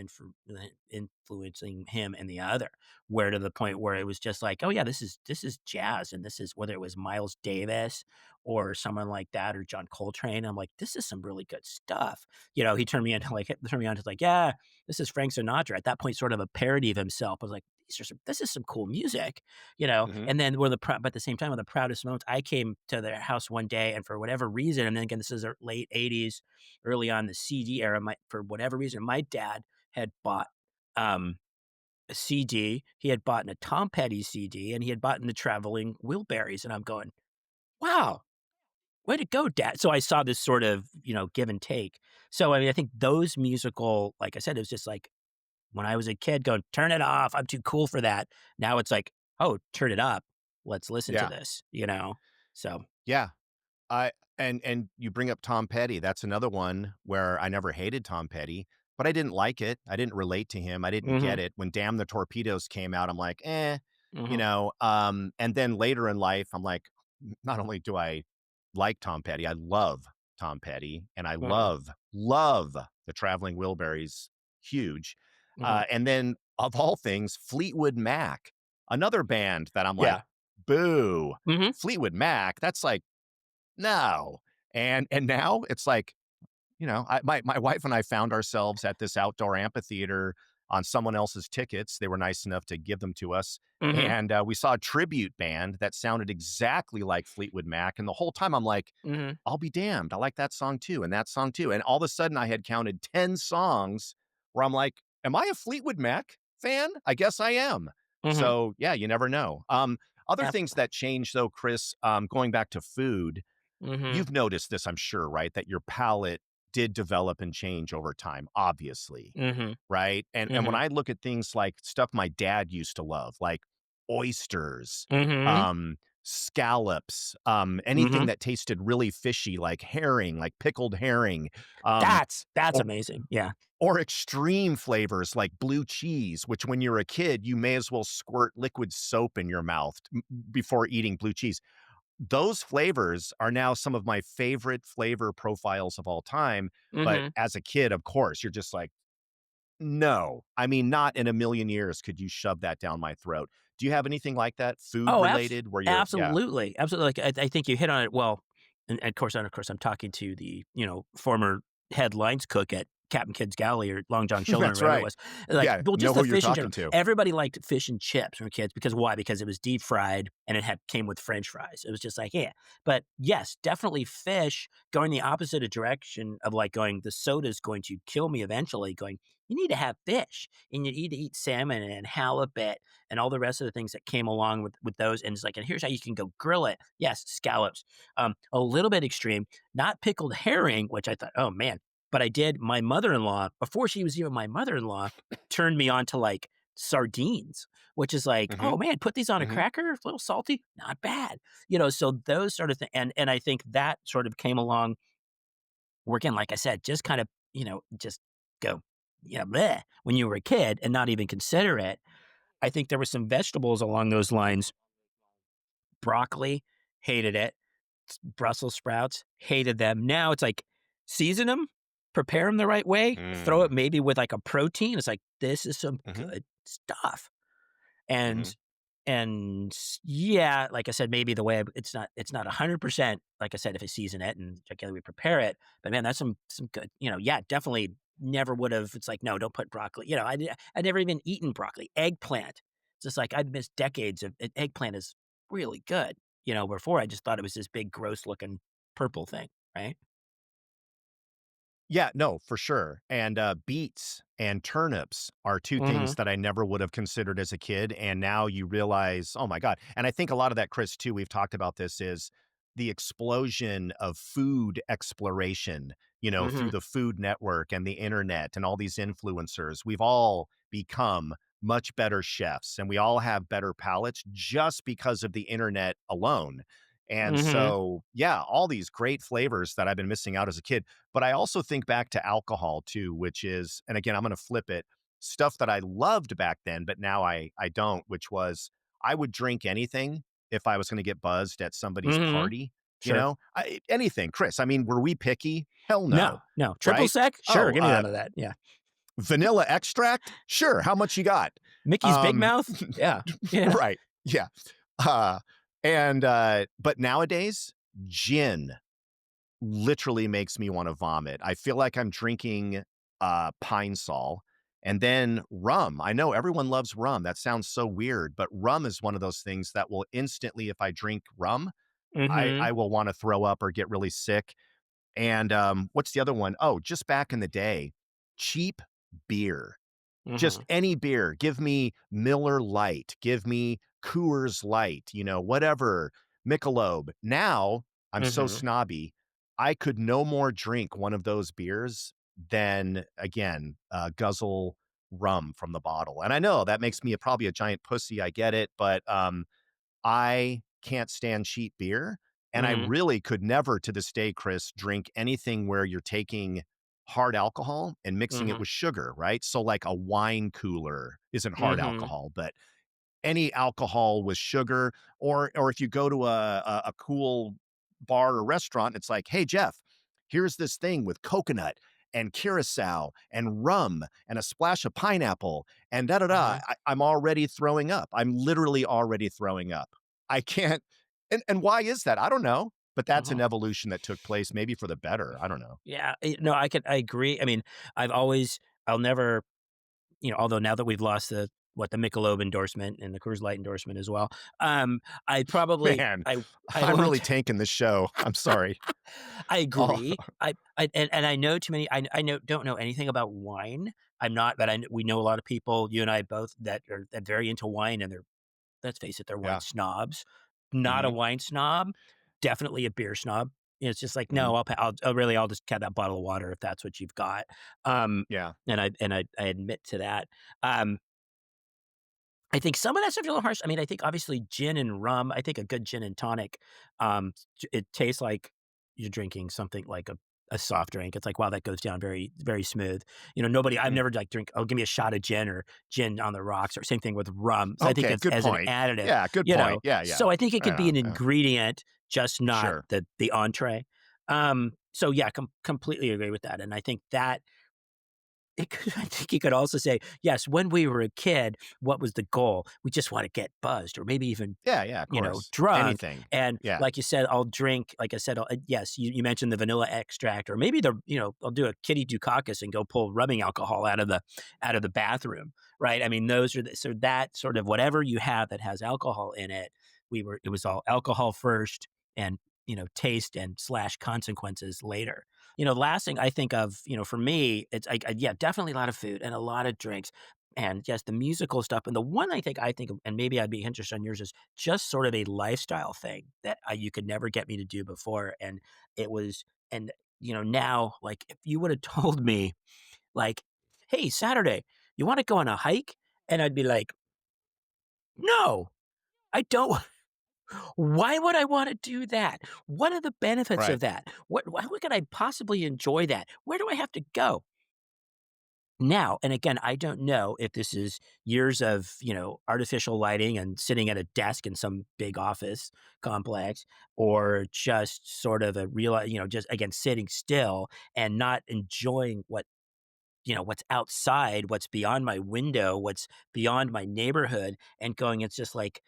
influencing him in the other, where to the point where it was just like, "Oh, yeah, this is jazz," and this is whether it was Miles Davis or someone like that or John Coltrane, I'm like, "This is some really good stuff." He turned me on to like, "Yeah, this is Frank Sinatra," at that point, sort of a parody of himself. I was like, this is some cool music, Hmm. and then but at the same time, one of the proudest moments, I came to their house one day, and for whatever reason, and then again, this is late '80s, early on the CD era. For whatever reason, my dad had bought a CD. He had bought a Tom Petty CD, and he had bought the Traveling Wilburys, and I'm going, "Wow, way to go, dad!" So I saw this sort of give and take. So I mean, I think those musical, like I said, it was just like when I was a kid going, "Turn it off, I'm too cool for that." Now it's like, "Oh, turn it up. Let's listen to Yeah. this." So Yeah. I and you bring up Tom Petty, that's another one where I never hated Tom Petty, but I didn't like it, I didn't relate to him, I didn't get mhm, it. When Damn the Torpedoes came out, I'm like, "Eh," mhm, and then later in life, I'm like, not only do I like Tom Petty, I love Tom Petty, and I mhm, love the Traveling Wilburys, huge. mhm. And then of all things, Fleetwood Mac, another band that I'm like, Yeah. "Boo, Mhm, Fleetwood Mac, that's like no." And now it's like, my wife and I found ourselves at this outdoor amphitheater on someone else's tickets. They were nice enough to give them to us, mhm, and, we saw a tribute band that sounded exactly like Fleetwood Mac, and the whole time I'm like, mhm, "I'll be damned, I like that song too, and that song too," and all of a sudden I had counted 10 songs where I'm like, "Am I a Fleetwood Mac fan? I guess I am." mhm. So, yeah, you never know. Other Yep. things that change though, Chris, going back to food, Mhm. you've noticed this, I'm sure, right? That your palate did develop and change over time, obviously, Mhm. right? And when Mhm. I look at things like stuff my dad used to love, like oysters, Mhm. scallops, anything Mhm. that tasted really fishy, like herring, like pickled herring, um, That's or amazing. Yeah. or extreme flavors like blue cheese, which when you're a kid, you may as well squirt liquid soap in your mouth before eating blue cheese. Those flavors are now some of my favorite flavor profiles of all time, but Mhm. as a kid, of course, you're just like, "No." I mean, not in a million years could you shove that down my throat. Do you have anything like that, food Oh, related, where you're yeah. absolutely, absolutely. Like, I think you hit on it well, and of course, I'm talking to the former head lines cook at Captain Kidd's Galley or Long John Children or That's whatever it right. was. Like, Yeah, well, know just who the you're fish in talking general. to. Everybody liked fish and chips when kids because why? Because it was deep fried and it had came with French fries. It was just like, yeah. But yes, definitely fish going the opposite direction of like going the soda's going to kill me eventually. Going, you need to have fish and you need to eat salmon and halibut and all the rest of the things that came along with those. And it's like, and here's how you can go grill it. Yes, scallops. A little bit extreme, not pickled herring, which I thought, oh man. But I did. My mother-in-law, before she was even my mother-in-law, turned me on to like sardines, which is like, oh Mhm, man, put these on a mhm. cracker, a little salty, not bad. So those sort of things, and I think that sort of came along. Where again, like I said, just kind of just go, bleh, when you were a kid and not even consider it. I think there were some vegetables along those lines. Broccoli, hated it. Brussels sprouts, hated them. Now it's like, season them, prepare them the right way, throw it Mm. maybe with like a protein. It's like, this is some Mhm. good stuff. And Mhm. yeah, like I said, maybe the way it's not 100%, like I said, if I season it and again, we prepare it, but man, that's some good, yeah, definitely never would have. It's like, no, don't put broccoli. I'd never even eaten broccoli. Eggplant. It's just like I'd missed decades of eggplant is really good. Before I just thought it was this big, gross looking purple thing, right? Yeah, no, for sure, and, beets and turnips are 2 things Mhm. that I never would have considered as a kid, and now you realize, "Oh my god," and I think a lot of that, Chris, too, we've talked about this, is the explosion of food exploration, through Mhm. the Food Network and the internet and all these influencers. We've all become much better chefs, and we all have better palates just because of the internet alone, and Mhm. so, yeah, all these great flavors that I've been missing out as a kid. But I also think back to alcohol too, which is, and again, I'm gonna flip it, stuff that I loved back then, but now I don't, which was I would drink anything if I was gonna get buzzed at somebody's Mhm. party, Sure. anything. Chris, I mean, were we picky? Hell No, no, no. Triple right? sec? Sure, Oh, give me none of that. Yeah. vanilla extract? Sure, how much you got? Mickey's Big Um, Mouth? Yeah. Yeah. right, yeah. Uh, but nowadays, gin literally makes me wanna vomit. I feel like I'm drinking, Pine Sol, and then rum. I know everyone loves rum, that sounds so weird, but rum is one of those things that will instantly, if I drink rum, I Mhm. will wanna throw up or get really sick, and, what's the other one? Oh, just back in the day, cheap beer. Just Mhm. any beer. Give me Miller Lite, give me Coors Light, whatever, Michelob. Now, I'm so Mhm. snobby, I could no more drink one of those beers than, again, guzzle rum from the bottle, and I know that makes me probably a giant pussy, I get it, but, I can't stand cheap beer, and I Mhm. really could never to this day, Chris, drink anything where you're taking hard alcohol and mixing it Mhm. with sugar, right? So, like, a wine cooler isn't hard Mhm. alcohol, but any alcohol with sugar, or if you go to a cool bar or restaurant, it's like, "Hey, Jeff, here's this thing with coconut and curacao and rum and a splash of pineapple and da da da." Mhm. I'm already throwing up. I'm literally already throwing up. I can't, and why is that? I don't know, but that's an Mhm. evolution that took place, maybe for the better. I don't know. Yeah, no, I agree. I mean, I'll never, although now that we've lost the Michelob endorsement and the Coors Light endorsement as well, I probably Man, I I'm really won't. tanking this show. I'm sorry. I Oh, agree. And I know too many. I know don't know anything about wine. I'm not, but we know a lot of people. You and I both that very into wine, and they're, let's face it, they're wine yeah. snobs. Not a Mhm, wine snob, definitely a beer snob. It's just like, mhm. no, I'll just have that bottle of water if that's what you've got. Yeah. And I admit to that. Um, I think some of that stuff's a little harsh. I mean, I think obviously gin and rum. I think a good gin and tonic, it tastes like you're drinking something like a soft drink. It's like, wow, that goes down very, very smooth. I've Mm. never like drink. Oh, give me a shot of gin or gin on the rocks or same thing with rum. So I think Okay, it's good as an point. additive, Yeah, good you point. know. Yeah, yeah. So I think it could be Yeah, an yeah. ingredient, just not Sure. the entree. So yeah, completely agree with that. And I think that I think you could also say, yes, when we were a kid, what was the goal? We just want to get buzzed or maybe even, Yeah, yeah, of course. drunk. Anything. And Yeah. like you said, I'll drink, like I said, yes, you mentioned the vanilla extract, or maybe I'll do a kitty dukakis and go pull rubbing alcohol out of the bathroom. Right. I mean, so that sort of whatever you have that has alcohol in it, it was all alcohol first and, taste and slash consequences later. Last thing I think of, for me, it's yeah, definitely a lot of food and a lot of drinks. And yes, the musical stuff. And the one I think of, and maybe I'd be interested on yours, is just sort of a lifestyle thing that you could never get me to do before. And it was, and now, like, if you would have told me, like, hey, Saturday, you want to go on a hike? And I'd be like, no, I don't. Why would I want to do that? What are the benefits Right. of that? How could I possibly enjoy that? Where do I have to go? Now, and again, I don't know if this is years of, artificial lighting and sitting at a desk in some big office complex, or just sort of a real, just again, sitting still and not enjoying what's outside, what's beyond my window, what's beyond my neighborhood, and going, it's just like,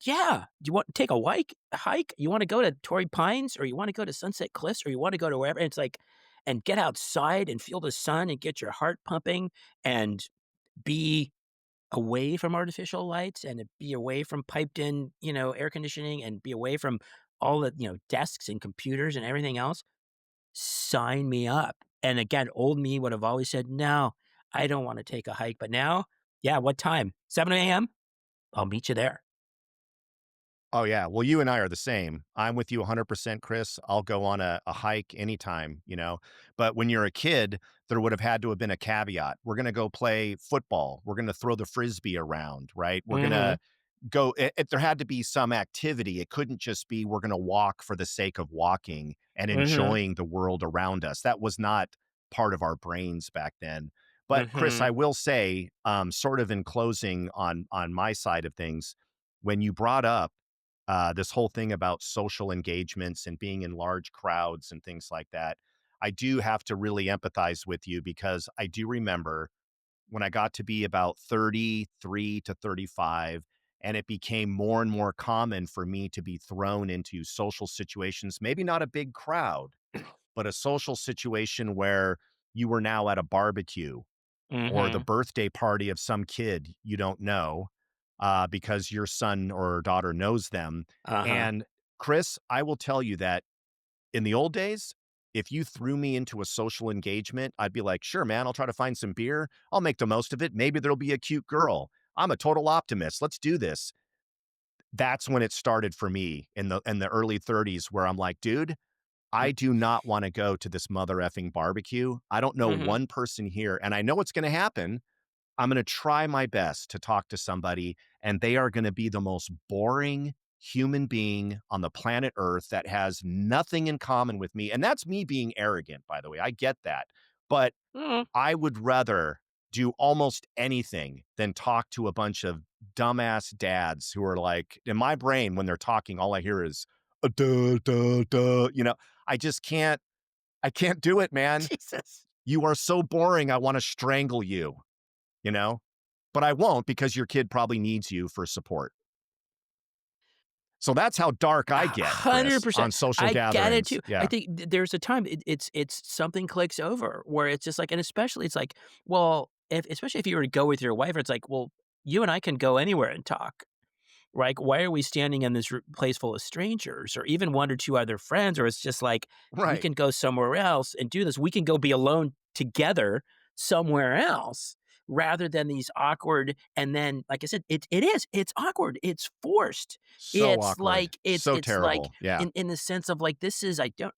yeah, do you want to take a hike? You want to go to Torrey Pines, or you want to go to Sunset Cliffs, or you want to go to wherever? And it's like, and get outside and feel the sun and get your heart pumping and be away from artificial lights and be away from piped in, air conditioning, and be away from all the, desks and computers and everything else. Sign me up. And again, old me would have always said, no, I don't want to take a hike. But now, yeah, what time? 7 a.m. I'll meet you there. Oh, yeah. Well, you and I are the same. I'm with you 100%, Chris. I'll go on a hike anytime, you know? But when you're a kid, there would have had to have been a caveat. We're going to go play football. We're going to throw the frisbee around, right? We're going Mhm, to there had to be some activity. It couldn't just be we're going to walk for the sake of walking and mhm, enjoying the world around us. That was not part of our brains back then. But Chris, I mhm. will say, sort of in closing on my side of things, when you brought up this whole thing about social engagements and being in large crowds and things like that, I do have to really empathize with you because I do remember when I got to be about 33 to 35, and it became more and more common for me to be thrown into social situations, maybe not a big crowd, but a social situation where you were now at a barbecue or the Mhm. birthday party of some kid you don't know because your son or daughter knows them. Uh-huh. And Chris, I will tell you that in the old days, if you threw me into a social engagement, I'd be like, sure, man, I'll try to find some beer. I'll make the most of it. Maybe there'll be a cute girl. I'm a total optimist. Let's do this. That's when it started for me in the early 30s, where I'm like, dude, Mm, I do not want to go to this mother effing barbecue. I don't know mhm. one person here, and I know what's going to happen. I'm going to try my best to talk to somebody, and they are going to be the most boring human being on the planet Earth that has nothing in common with me. And that's me being arrogant, by the way. I get that. But Mm. I would rather do almost anything than talk to a bunch of dumbass dads who are like, in my brain, when they're talking, all I hear is, duh, duh, duh. I just can't, I can't do it, man. Jesus. You are so boring. I want to strangle you, you know? But I won't because your kid probably needs you for support. So that's how dark I get, Chris, 100%. on social I get it gatherings. too. I Yeah. think there's a time it's something clicks over where it's just like, and especially it's like, well, if especially if you were to go with your wife, it's like, well, you and I can go anywhere and talk. Right? Why are we standing in this place full of strangers, or even one or two other friends? Or it's just like, we Right. can go somewhere else and do this. We can go be alone together somewhere else, rather than these awkward. And then, like I said, it's awkward. It's forced. So It's awkward. like So it's like terrible. Yeah. in the sense of like, this is, I don't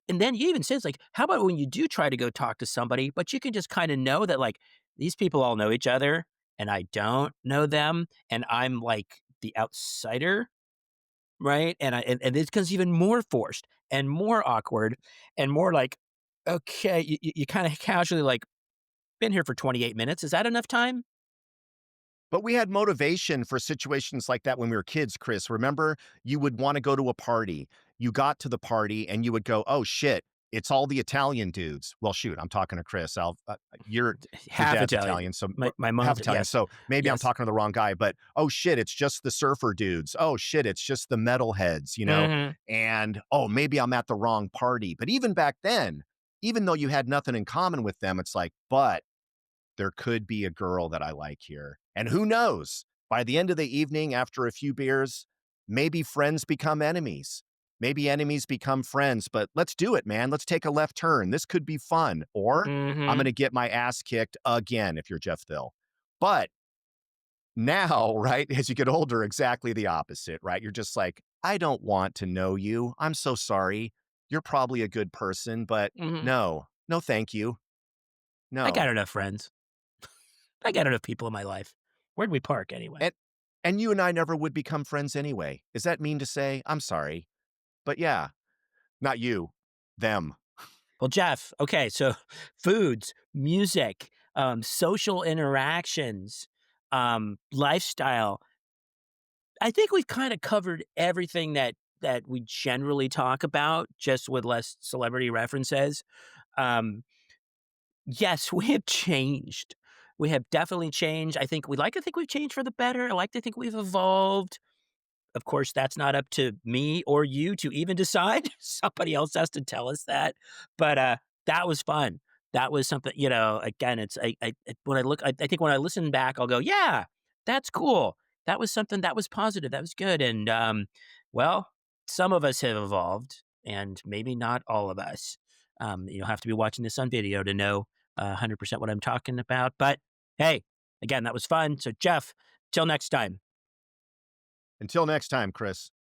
and then you even says like, how about when you do try to go talk to somebody, but you can just kind of know that like these people all know each other and I don't know them, and I'm like the outsider, right? And it becomes even more forced and more awkward and more like, okay, you kind of casually like, been here for 28 minutes. Is that enough time? But we had motivation for situations like that when we were kids, Chris. Remember, you would want to go to a party. You got to the party and you would go, "Oh shit, it's all the Italian dudes." Well, shoot, I'm talking to Chris. Your Half dad's Italian. Italian, so My or my half mom's Italian. yes, So maybe I'm yes. talking to the wrong guy, but oh shit, it's just the surfer dudes. Oh shit, it's just the metalheads. Hmm. And oh, maybe I'm at the wrong party. But even back then, even though you had nothing in common with them, it's like, but there could be a girl that I like here. And who knows? By the end of the evening, after a few beers, maybe friends become enemies. Maybe enemies become friends, but let's do it, man. Let's take a left turn. This could be fun. Or I'm going Hmm. to get my ass kicked again if you're Jeff Thill. But now, right, as you get older, exactly the opposite, right? You're just like, I don't want to know you. I'm so sorry. You're probably a good person, but Hmm. no, no, thank you. I got No. enough friends. I got enough people in my life. Where'd we park anyway? And you and I never would become friends anyway. Is that mean to say? I'm sorry. But yeah, not you, them. Well, Jeff, okay, so foods, music, social interactions, lifestyle. I think we've kinda covered everything that we generally talk about, just with less celebrity references. Um, yes, we have changed. We have definitely changed. I think we like to think we've changed for the better. I like to think we've evolved. Of course, that's not up to me or you to even decide. Somebody else has to tell us that. But, that was fun. That was something, again, it's when I look I think when I listen back, I'll go, "Yeah, that's cool. That was something that was positive. That was good." And, well, some of us have evolved, and maybe not all of us. You'll have to be watching this on video to know, 100% what I'm talking about. But, hey, again, that was fun. So, Jeff, till next time. Until next time, Chris.